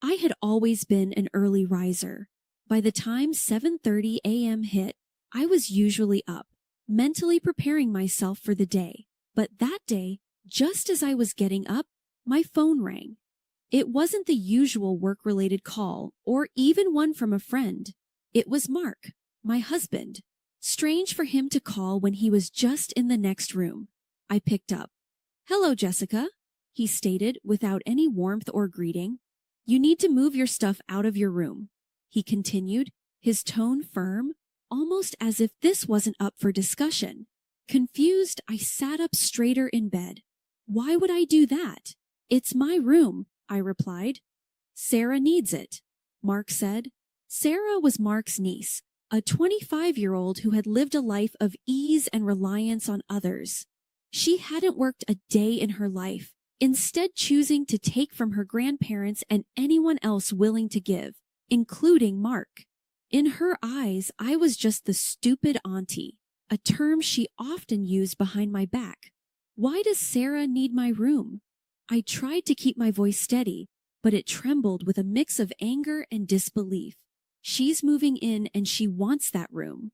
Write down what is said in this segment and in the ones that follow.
I had always been an early riser. By the time 7:30 a.m. hit, I was usually up, mentally preparing myself for the day. But that day, just as I was getting up, my phone rang. It wasn't the usual work-related call or even one from a friend. It was Mark, my husband. Strange for him to call when he was just in the next room. I picked up. "Hello, Jessica," he stated without any warmth or greeting. "You need to move your stuff out of your room," he continued, his tone firm, almost as if this wasn't up for discussion. Confused, I sat up straighter in bed. "Why would I do that?" "It's my room," I replied. "Sarah needs it," Mark said. Sarah was Mark's niece, a 25-year-old who had lived a life of ease and reliance on others. She hadn't worked a day in her life, instead choosing to take from her grandparents and anyone else willing to give, including Mark. In her eyes, I was just the stupid auntie, a term she often used behind my back. Why does Sarah need my room? I tried to keep my voice steady, but it trembled with a mix of anger and disbelief. "She's moving in and she wants that room,"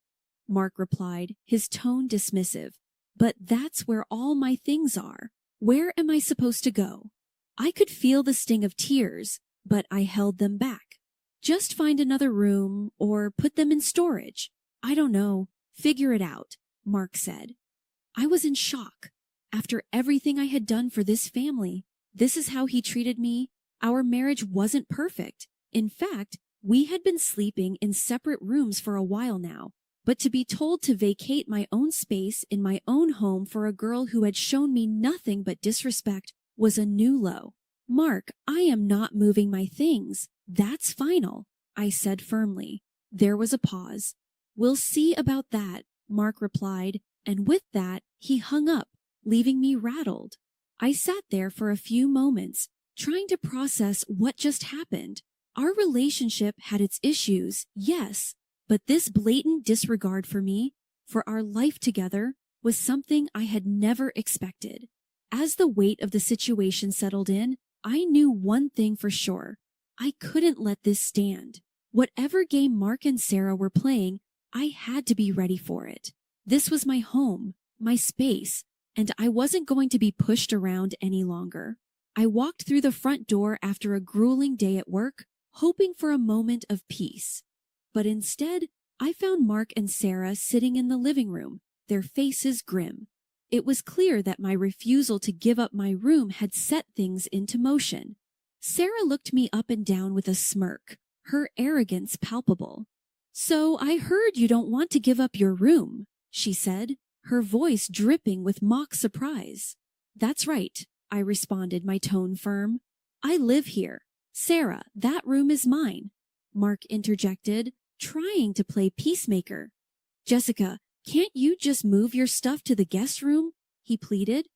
Mark replied, his tone dismissive. "But that's where all my things are. Where am I supposed to go?" I could feel the sting of tears, but I held them back. "Just find another room or put them in storage. I don't know. Figure it out," Mark said. I was in shock. After everything I had done for this family, this is how he treated me. Our marriage wasn't perfect. In fact, we had been sleeping in separate rooms for a while now. But to be told to vacate my own space in my own home for a girl who had shown me nothing but disrespect was a new low. "Mark, I am not moving my things. That's final," I said firmly. There was a pause. "We'll see about that," Mark replied, and with that, he hung up, leaving me rattled. I sat there for a few moments, trying to process what just happened. Our relationship had its issues, yes, but this blatant disregard for me, for our life together, was something I had never expected. As the weight of the situation settled in, I knew one thing for sure. I couldn't let this stand. Whatever game Mark and Sarah were playing, I had to be ready for it. This was my home, my space, and I wasn't going to be pushed around any longer. I walked through the front door after a grueling day at work, hoping for a moment of peace. But instead, I found Mark and Sarah sitting in the living room, their faces grim. It was clear that my refusal to give up my room had set things into motion. Sarah looked me up and down with a smirk, her arrogance palpable. "So I heard you don't want to give up your room," she said, her voice dripping with mock surprise. "That's right," I responded, my tone firm. "I live here. Sarah, that room is mine," Mark interjected, trying to play peacemaker. "Jessica, can't you just move your stuff to the guest room?" he pleaded.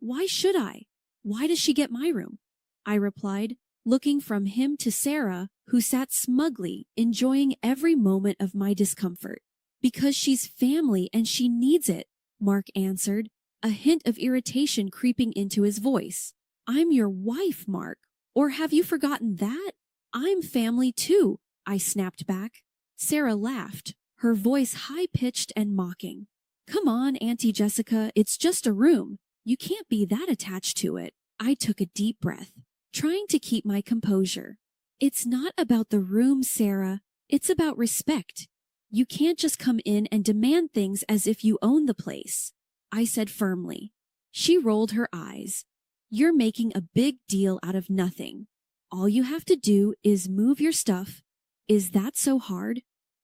"Why should I? Why does she get my room?" I replied, looking from him to Sarah, who sat smugly, enjoying every moment of my discomfort. "Because she's family and she needs it," Mark answered, a hint of irritation creeping into his voice. "I'm your wife, Mark. Or have you forgotten that? I'm family too," I snapped back. Sarah laughed, her voice high-pitched and mocking. "Come on, Auntie Jessica, it's just a room. You can't be that attached to it." I took a deep breath, trying to keep my composure. "It's not about the room, Sarah. It's about respect. You can't just come in and demand things as if you own the place," I said firmly. She rolled her eyes. "You're making a big deal out of nothing. All you have to do is move your stuff. Is that so hard?"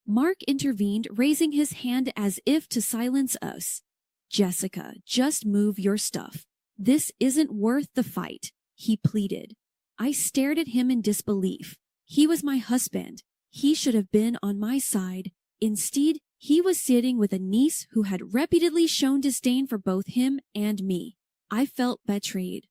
Mark intervened, raising his hand as if to silence us. "Jessica, just move your stuff. This isn't worth the fight," he pleaded. I stared at him in disbelief. He was my husband. He should have been on my side. Instead, he was sitting with a niece who had repeatedly shown disdain for both him and me. I felt betrayed.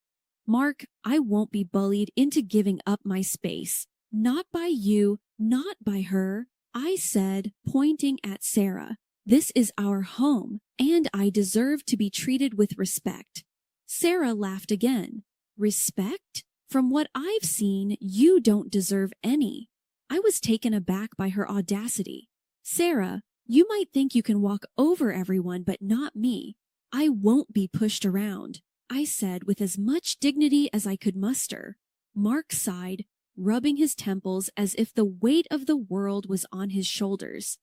"Mark, I won't be bullied into giving up my space. Not by you, not by her," I said, pointing at Sarah. "This is our home, and I deserve to be treated with respect." Sarah laughed again. "Respect? From what I've seen, you don't deserve any. I was taken aback by her audacity. Sarah, you might think you can walk over everyone, but not me. I won't be pushed around, I said with as much dignity as I could muster. Mark sighed, rubbing his temples as if the weight of the world was on his shoulders.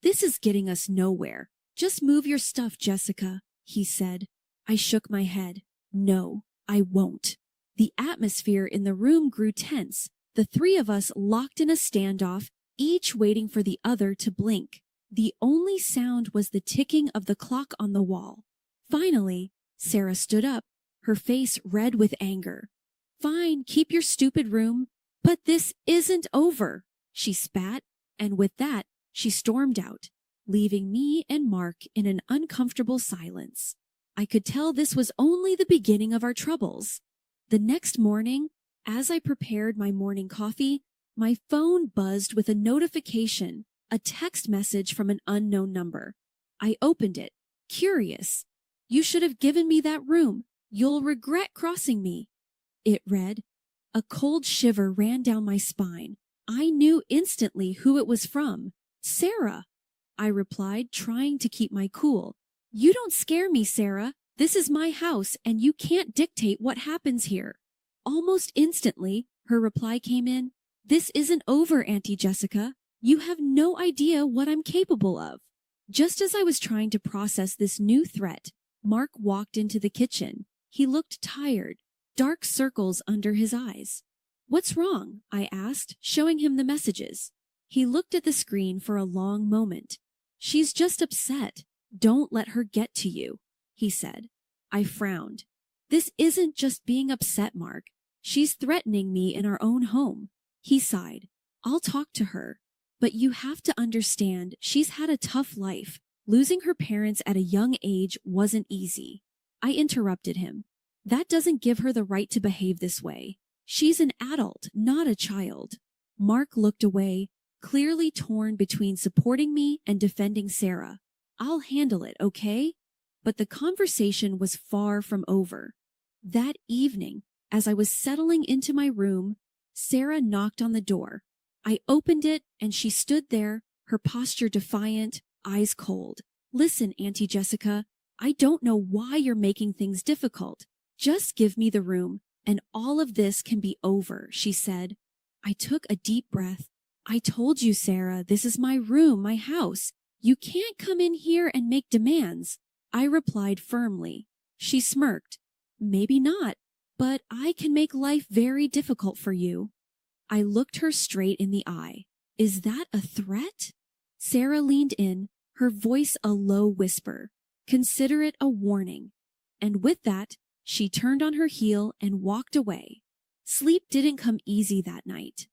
This is getting us nowhere. Just move your stuff, Jessica, he said. I shook my head. No, I won't. The atmosphere in the room grew tense. The three of us locked in a standoff, each waiting for the other to blink. The only sound was the ticking of the clock on the wall. Finally, Sarah stood up, her face red with anger. Fine, keep your stupid room, but this isn't over, she spat, and with that, she stormed out, leaving me and Mark in an uncomfortable silence. I could tell this was only the beginning of our troubles. The next morning, as I prepared my morning coffee, my phone buzzed with a notification, a text message from an unknown number. I opened it, curious. You should have given me that room. You'll regret crossing me. It read. A cold shiver ran down my spine. I knew instantly who it was from. Sarah, I replied, trying to keep my cool. You don't scare me, Sarah. This is my house, and you can't dictate what happens here. Almost instantly, her reply came in. This isn't over, Auntie Jessica. You have no idea what I'm capable of. Just as I was trying to process this new threat, Mark walked into the kitchen. He looked tired, dark circles under his eyes. What's wrong? I asked, showing him the messages. He looked at the screen for a long moment. She's just upset. Don't let her get to you, he said. I frowned. This isn't just being upset, Mark. She's threatening me in our own home. He sighed. I'll talk to her. But you have to understand, she's had a tough life. Losing her parents at a young age wasn't easy. I interrupted him. That doesn't give her the right to behave this way. She's an adult, not a child. Mark looked away, clearly torn between supporting me and defending Sarah. I'll handle it, okay? But the conversation was far from over. That evening, as I was settling into my room, Sarah knocked on the door. I opened it, and she stood there, her posture defiant, eyes cold. Listen, Auntie Jessica, I don't know why you're making things difficult. Just give me the room, and all of this can be over, she said. I took a deep breath. I told you, Sarah, this is my room, my house. You can't come in here and make demands, I replied firmly. She smirked. Maybe not, but I can make life very difficult for you. I looked her straight in the eye. Is that a threat? Sarah leaned in, her voice a low whisper. Consider it a warning. And with that, she turned on her heel and walked away. Sleep didn't come easy that night.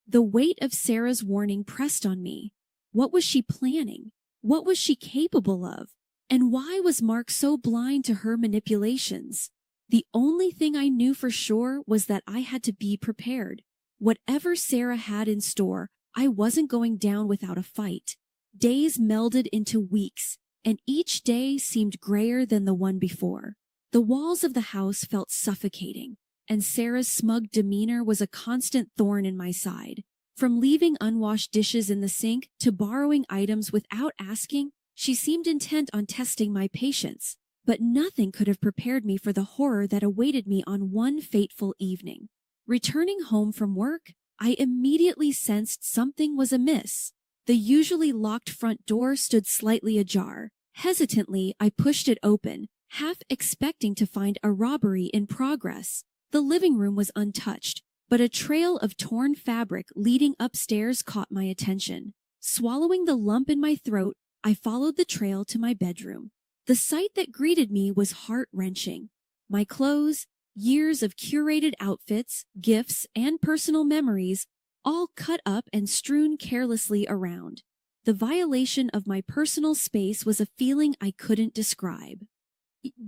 The weight of Sarah's warning pressed on me. What was she planning? What was she capable of? And why was Mark so blind to her manipulations? The only thing I knew for sure was that I had to be prepared. Whatever Sarah had in store, I wasn't going down without a fight. Days melded into weeks, and each day seemed grayer than the one before. The walls of the house felt suffocating, and Sarah's smug demeanor was a constant thorn in my side. From leaving unwashed dishes in the sink to borrowing items without asking, she seemed intent on testing my patience. But nothing could have prepared me for the horror that awaited me on one fateful evening. Returning home from work, I immediately sensed something was amiss. The usually locked front door stood slightly ajar. Hesitantly, I pushed it open, half expecting to find a robbery in progress. The living room was untouched, but a trail of torn fabric leading upstairs caught my attention. Swallowing the lump in my throat, I followed the trail to my bedroom. The sight that greeted me was heart-wrenching. My clothes, years of curated outfits, gifts, and personal memories, all cut up and strewn carelessly around. The violation of my personal space was a feeling I couldn't describe.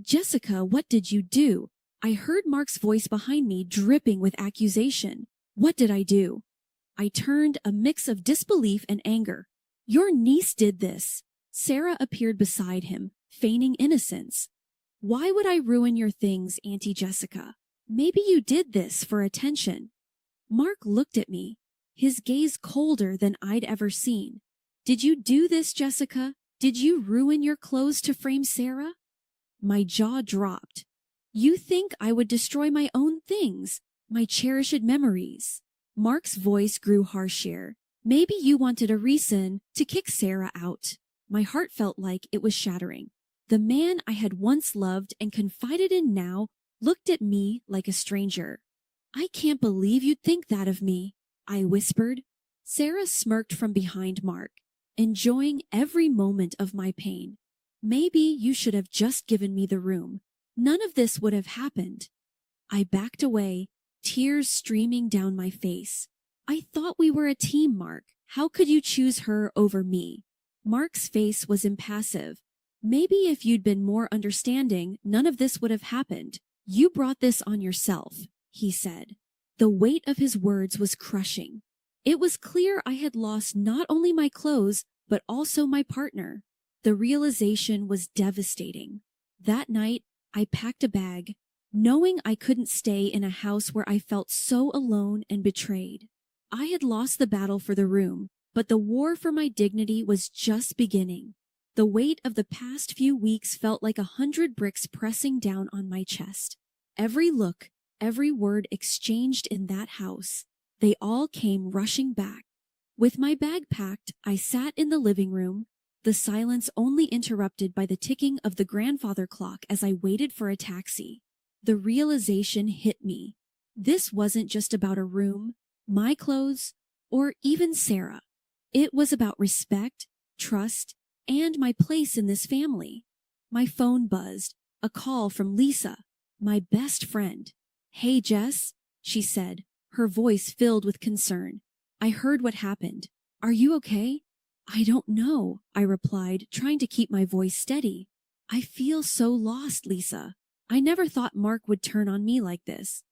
Jessica, what did you do? I heard Mark's voice behind me, dripping with accusation. What did I do? I turned, a mix of disbelief and anger. Your niece did this. Sarah appeared beside him, feigning innocence. Why would I ruin your things, Auntie Jessica? Maybe you did this for attention. Mark looked at me, his gaze colder than I'd ever seen. Did you do this, Jessica? Did you ruin your clothes to frame Sarah? My jaw dropped. You think I would destroy my own things, my cherished memories? Mark's voice grew harsher. Maybe you wanted a reason to kick Sarah out. My heart felt like it was shattering. The man I had once loved and confided in now looked at me like a stranger. I can't believe you'd think that of me, I whispered. Sarah smirked from behind Mark, enjoying every moment of my pain. Maybe you should have just given me the room. None of this would have happened. I backed away, tears streaming down my face. I thought we were a team, Mark. How could you choose her over me? Mark's face was impassive. Maybe if you'd been more understanding, none of this would have happened. You brought this on yourself, he said. The weight of his words was crushing. It was clear I had lost not only my clothes, but also my partner. The realization was devastating. That night, I packed a bag, knowing I couldn't stay in a house where I felt so alone and betrayed. I had lost the battle for the room, but the war for my dignity was just beginning. The weight of the past few weeks felt like 100 bricks pressing down on my chest. Every look, every word exchanged in that house, they all came rushing back. With my bag packed, I sat in the living room, the silence only interrupted by the ticking of the grandfather clock as I waited for a taxi. The realization hit me. This wasn't just about a room, my clothes, or even Sarah. It was about respect, trust, and my place in this family. My phone buzzed, a call from Lisa, my best friend. Hey, Jess, she said, her voice filled with concern. I heard what happened. Are you okay? I don't know, I replied, trying to keep my voice steady. I feel so lost, Lisa. I never thought Mark would turn on me like this.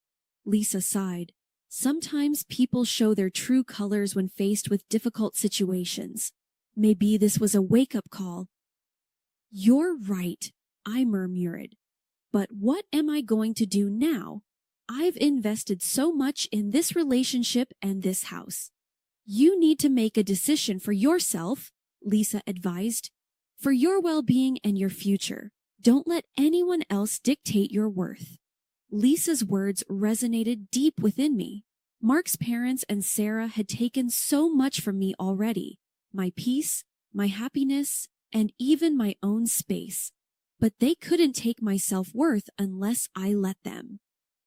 Lisa sighed. Sometimes people show their true colors when faced with difficult situations. Maybe this was a wake-up call. You're right, I murmured. But what am I going to do now? I've invested so much in this relationship and this house. You need to make a decision for yourself, Lisa advised. For your well-being and your future. Don't let anyone else dictate your worth. Lisa's words resonated deep within me. Mark's parents and Sarah had taken so much from me already. My peace, my happiness, and even my own space. But they couldn't take my self-worth unless I let them.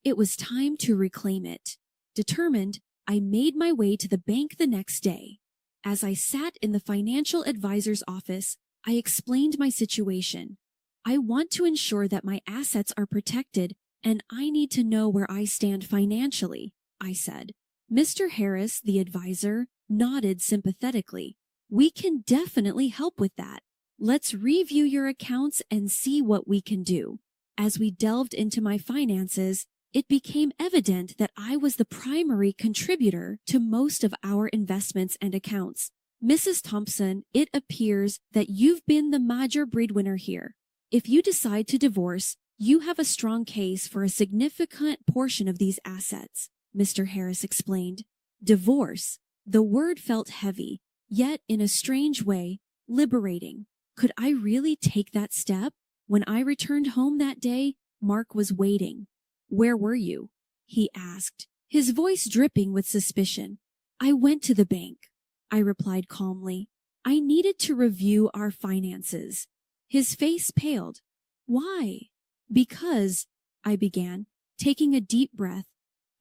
It was time to reclaim it. Determined, I made my way to the bank the next day. As I sat in the financial advisor's office, I explained my situation. I want to ensure that my assets are protected, and I need to know where I stand financially, I said. Mr. Harris, the advisor, nodded sympathetically. We can definitely help with that. Let's review your accounts and see what we can do. As we delved into my finances, it became evident that I was the primary contributor to most of our investments and accounts. Mrs. Thompson, it appears that you've been the major breadwinner here. If you decide to divorce, you have a strong case for a significant portion of these assets, Mr. Harris explained. Divorce. The word felt heavy, yet in a strange way, liberating. Could I really take that step? When I returned home that day, Mark was waiting. Where were you? He asked, his voice dripping with suspicion. I went to the bank, I replied calmly. I needed to review our finances. His face paled. Why? Because, I began, taking a deep breath.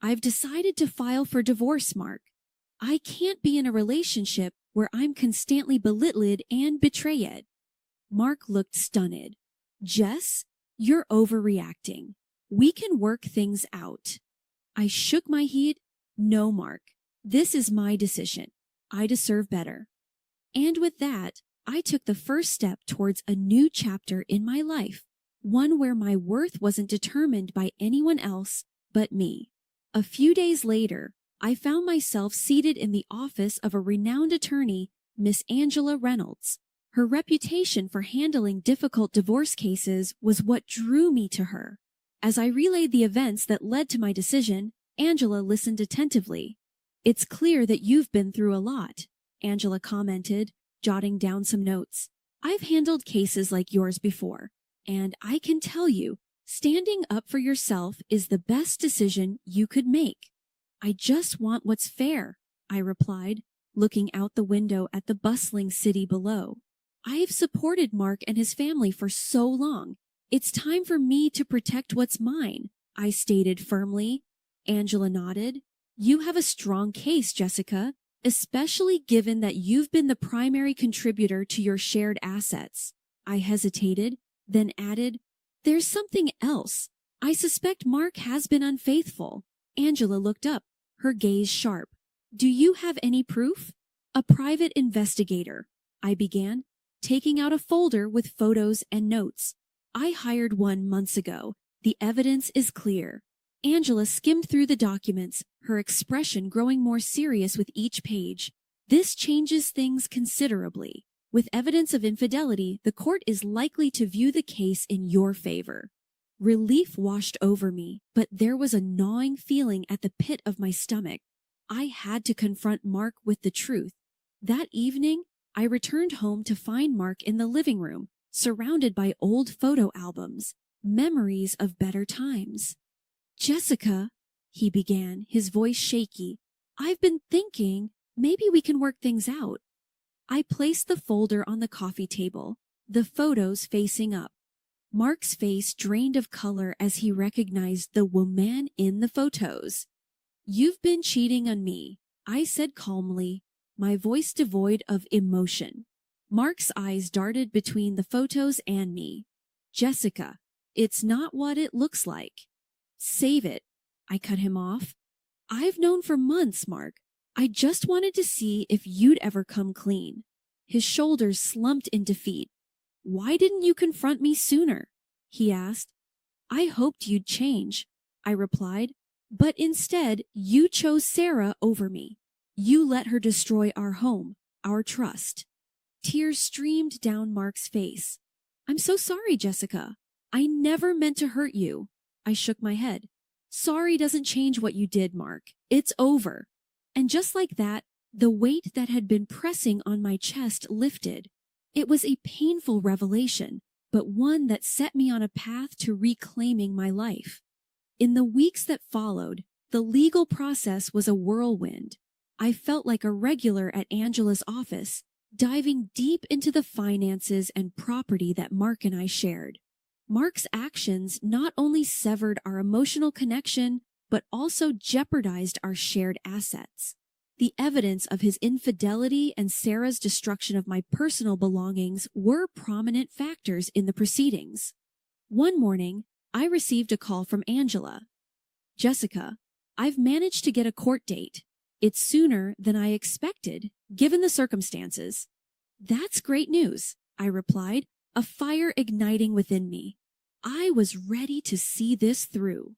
I've decided to file for divorce, Mark. I can't be in a relationship where I'm constantly belittled and betrayed. Mark looked stunned. Jess, you're overreacting. We can work things out. I shook my head. No, Mark. This is my decision. I deserve better. And with that, I took the first step towards a new chapter in my life, one where my worth wasn't determined by anyone else but me. A few days later, I found myself seated in the office of a renowned attorney, Miss Angela Reynolds. Her reputation for handling difficult divorce cases was what drew me to her. As I relayed the events that led to my decision, Angela listened attentively. "It's clear that you've been through a lot," Angela commented, jotting down some notes. "I've handled cases like yours before, and I can tell you, standing up for yourself is the best decision you could make." "I just want what's fair," I replied, looking out the window at the bustling city below. "I've supported Mark and his family for so long. It's time for me to protect what's mine," I stated firmly. Angela nodded. "You have a strong case, Jessica, especially given that you've been the primary contributor to your shared assets." I hesitated, then added, "There's something else. I suspect Mark has been unfaithful." Angela looked up, her gaze sharp. "Do you have any proof?" "A private investigator," I began, taking out a folder with photos and notes. "I hired one months ago. The evidence is clear." Angela skimmed through the documents, her expression growing more serious with each page. "This changes things considerably. With evidence of infidelity, the court is likely to view the case in your favor." Relief washed over me, but there was a gnawing feeling at the pit of my stomach. I had to confront Mark with the truth. That evening, I returned home to find Mark in the living room, surrounded by old photo albums, memories of better times. "Jessica," he began, his voice shaky, "I've been thinking maybe we can work things out." I placed the folder on the coffee table, the photos facing up. Mark's face drained of color as he recognized the woman in the photos. "You've been cheating on me," I said calmly, my voice devoid of emotion. Mark's eyes darted between the photos and me. "Jessica, it's not what it looks like." "Save it," I cut him off. "I've known for months, Mark. I just wanted to see if you'd ever come clean." His shoulders slumped in defeat. "Why didn't you confront me sooner?" he asked. "I hoped you'd change," I replied. "But instead, you chose Sarah over me. You let her destroy our home, our trust." Tears streamed down Mark's face. "I'm so sorry, Jessica. I never meant to hurt you." I shook my head. "Sorry doesn't change what you did, Mark. It's over." And just like that, the weight that had been pressing on my chest lifted. It was a painful revelation, but one that set me on a path to reclaiming my life. In the weeks that followed, the legal process was a whirlwind. I felt like a regular at Angela's office, diving deep into the finances and property that Mark and I shared. Mark's actions not only severed our emotional connection, but also jeopardized our shared assets. The evidence of his infidelity and Sarah's destruction of my personal belongings were prominent factors in the proceedings. One morning, I received a call from Angela. "Jessica, I've managed to get a court date. It's sooner than I expected, given the circumstances." "That's great news," I replied, a fire igniting within me. I was ready to see this through.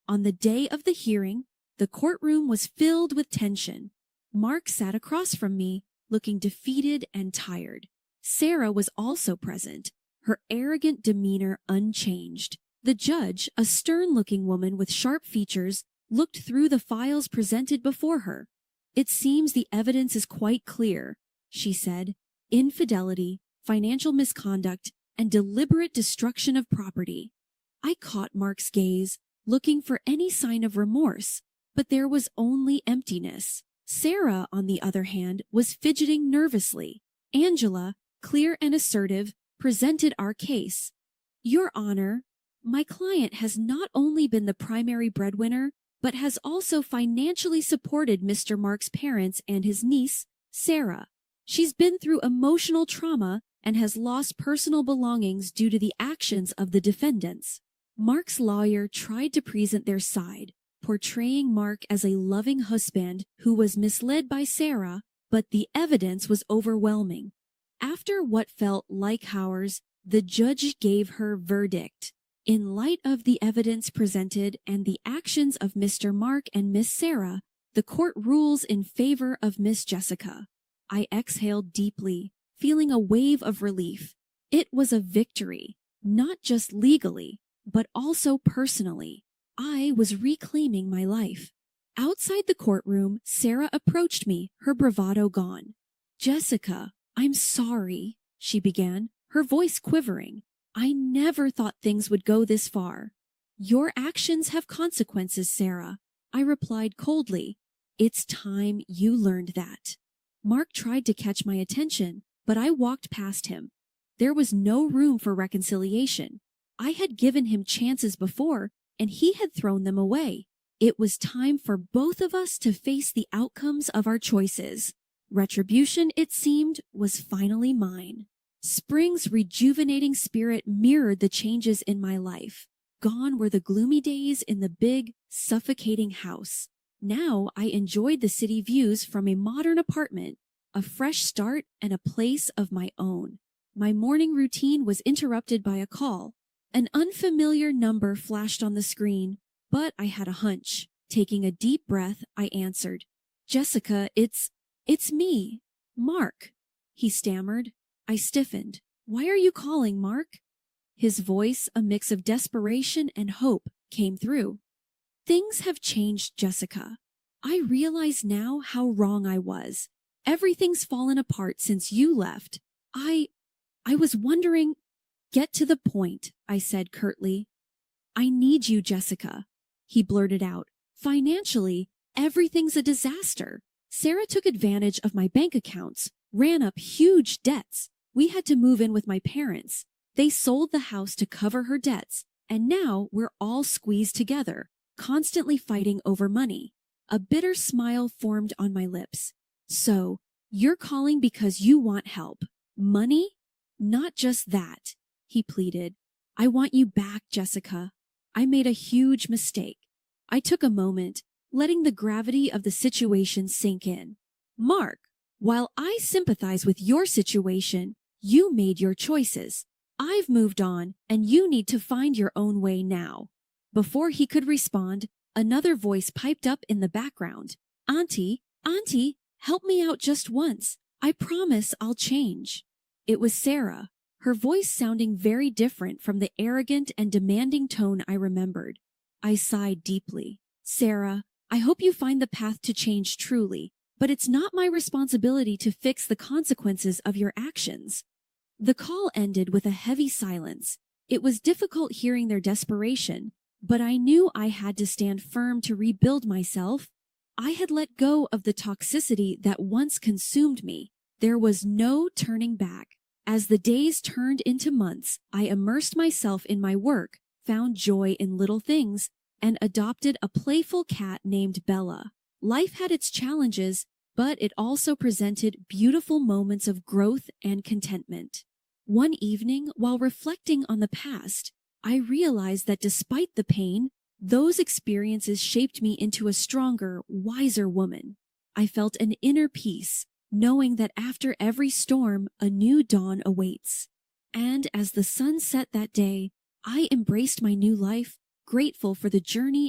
On the day of the hearing, the courtroom was filled with tension. Mark sat across from me, looking defeated and tired. Sarah was also present, her arrogant demeanor unchanged. The judge, a stern-looking woman with sharp features, looked through the files presented before her. "It seems the evidence is quite clear," she said. "Infidelity, financial misconduct, and deliberate destruction of property." I caught Mark's gaze, looking for any sign of remorse, but there was only emptiness. Sarah, on the other hand, was fidgeting nervously. Angela, clear and assertive, presented our case. "Your Honor, my client has not only been the primary breadwinner, but has also financially supported Mr. Mark's parents and his niece, Sarah. She's been through emotional trauma and has lost personal belongings due to the actions of the defendants." Mark's lawyer tried to present their side, portraying Mark as a loving husband who was misled by Sarah, but the evidence was overwhelming. After what felt like hours, the judge gave her verdict. In light of the evidence presented and the actions of Mr. Mark and Miss Sarah, the court rules in favor of Miss Jessica. I exhaled deeply, feeling a wave of relief. It was a victory, not just legally, but also personally. I was reclaiming my life. Outside the courtroom, Sarah approached me, her bravado gone. Jessica, I'm sorry, she began, her voice quivering. I never thought things would go this far. Your actions have consequences, Sarah, I replied coldly. It's time you learned that. Mark tried to catch my attention, but I walked past him. There was no room for reconciliation. I had given him chances before, and he had thrown them away. It was time for both of us to face the outcomes of our choices. Retribution, it seemed, was finally mine. Spring's rejuvenating spirit mirrored the changes in my life. Gone were the gloomy days in the big, suffocating house. Now I enjoyed the city views from a modern apartment, a fresh start and a place of my own. My morning routine was interrupted by a call. An unfamiliar number flashed on the screen, but I had a hunch. Taking a deep breath, I answered. Jessica, it's me, Mark, he stammered. I stiffened. Why are you calling, Mark? His voice, a mix of desperation and hope, came through. Things have changed, Jessica. I realize now how wrong I was. Everything's fallen apart since you left. I was wondering. Get to the point, I said curtly. I need you, Jessica, he blurted out. Financially, everything's a disaster. Sarah took advantage of my bank accounts, ran up huge debts. We had to move in with my parents. They sold the house to cover her debts, and now we're all squeezed together, constantly fighting over money. A bitter smile formed on my lips. So, you're calling because you want help. Money? Not just that, he pleaded. I want you back, Jessica. I made a huge mistake. I took a moment, letting the gravity of the situation sink in. Mark, while I sympathize with your situation, you made your choices. I've moved on, and you need to find your own way now. Before he could respond, another voice piped up in the background. Auntie, help me out just once. I promise I'll change. It was Sarah, her voice sounding very different from the arrogant and demanding tone I remembered. I sighed deeply. Sarah, I hope you find the path to change truly, but it's not my responsibility to fix the consequences of your actions. The call ended with a heavy silence. It was difficult hearing their desperation, but I knew I had to stand firm to rebuild myself. I had let go of the toxicity that once consumed me. There was no turning back. As the days turned into months, I immersed myself in my work, found joy in little things, and adopted a playful cat named Bella. Life had its challenges, but it also presented beautiful moments of growth and contentment. One evening, while reflecting on the past, I realized that despite the pain, those experiences shaped me into a stronger, wiser woman. I felt an inner peace, knowing that after every storm, a new dawn awaits. And as the sun set that day, I embraced my new life, grateful for the journey